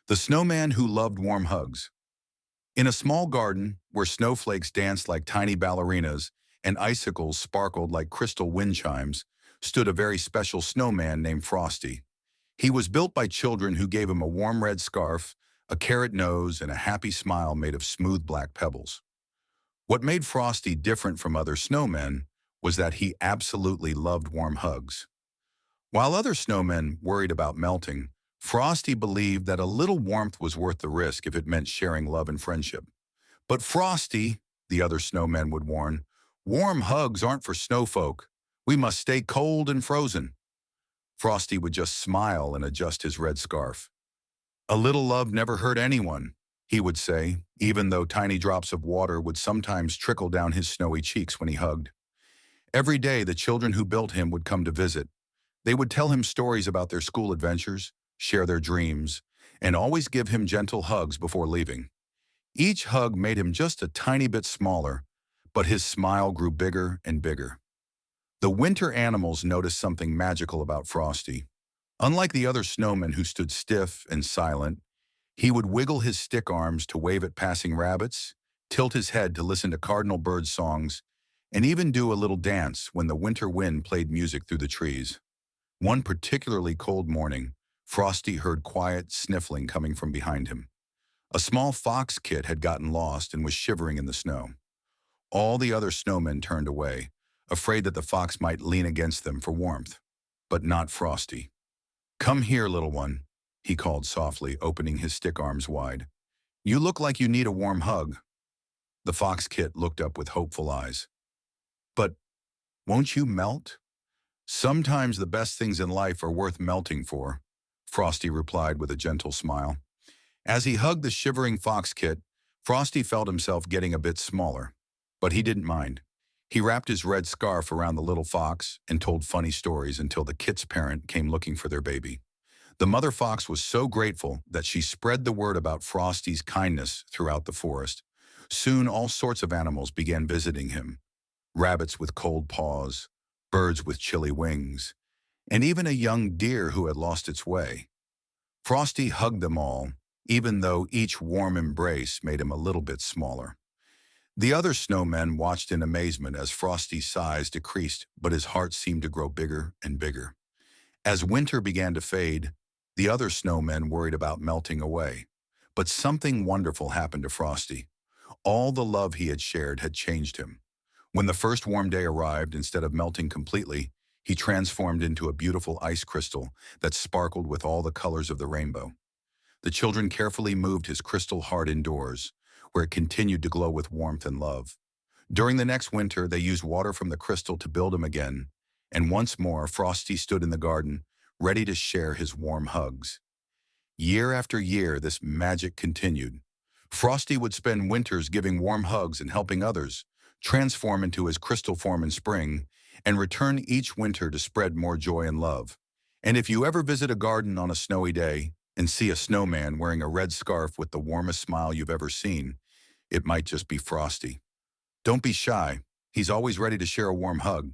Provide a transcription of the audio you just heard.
The Snowman Who Loved Warm Hugs. In a small garden where snowflakes danced like tiny ballerinas and icicles sparkled like crystal wind chimes, stood a very special snowman named Frosty. He was built by children who gave him a warm red scarf, a carrot nose, and a happy smile made of smooth black pebbles. What made Frosty different from other snowmen was that he absolutely loved warm hugs. While other snowmen worried about melting, Frosty believed that a little warmth was worth the risk if it meant sharing love and friendship. But Frosty, the other snowmen would warn, warm hugs aren't for snowfolk. We must stay cold and frozen. Frosty would just smile and adjust his red scarf. A little love never hurt anyone, he would say, even though tiny drops of water would sometimes trickle down his snowy cheeks when he hugged. Every day, the children who built him would come to visit. They would tell him stories about their school adventures, share their dreams, and always give him gentle hugs before leaving. Each hug made him just a tiny bit smaller, but his smile grew bigger and bigger. The winter animals noticed something magical about Frosty. Unlike the other snowmen who stood stiff and silent, he would wiggle his stick arms to wave at passing rabbits, tilt his head to listen to cardinal bird songs, and even do a little dance when the winter wind played music through the trees. One particularly cold morning, Frosty heard quiet sniffling coming from behind him. A small fox kit had gotten lost and was shivering in the snow. All the other snowmen turned away, afraid that the fox might lean against them for warmth. But not Frosty. "Come here, little one," he called softly, opening his stick arms wide. "You look like you need a warm hug." The fox kit looked up with hopeful eyes. "But won't you melt?" "Sometimes the best things in life are worth melting for," Frosty replied with a gentle smile. As he hugged the shivering fox kit, Frosty felt himself getting a bit smaller. But he didn't mind. He wrapped his red scarf around the little fox and told funny stories until the kit's parent came looking for their baby. The mother fox was so grateful that she spread the word about Frosty's kindness throughout the forest. Soon all sorts of animals began visiting him. Rabbits with cold paws, birds with chilly wings, and even a young deer who had lost its way. Frosty hugged them all, even though each warm embrace made him a little bit smaller. The other snowmen watched in amazement as Frosty's size decreased, but his heart seemed to grow bigger and bigger. As winter began to fade, the other snowmen worried about melting away. But something wonderful happened to Frosty. All the love he had shared had changed him. When the first warm day arrived, instead of melting completely, he transformed into a beautiful ice crystal that sparkled with all the colors of the rainbow. The children carefully moved his crystal heart indoors, where it continued to glow with warmth and love. During the next winter, they used water from the crystal to build him again, and once more, Frosty stood in the garden, ready to share his warm hugs. Year after year, this magic continued. Frosty would spend winters giving warm hugs and helping others, transform into his crystal form in spring, and return each winter to spread more joy and love. And if you ever visit a garden on a snowy day and see a snowman wearing a red scarf with the warmest smile you've ever seen, it might just be Frosty. Don't be shy. He's always ready to share a warm hug.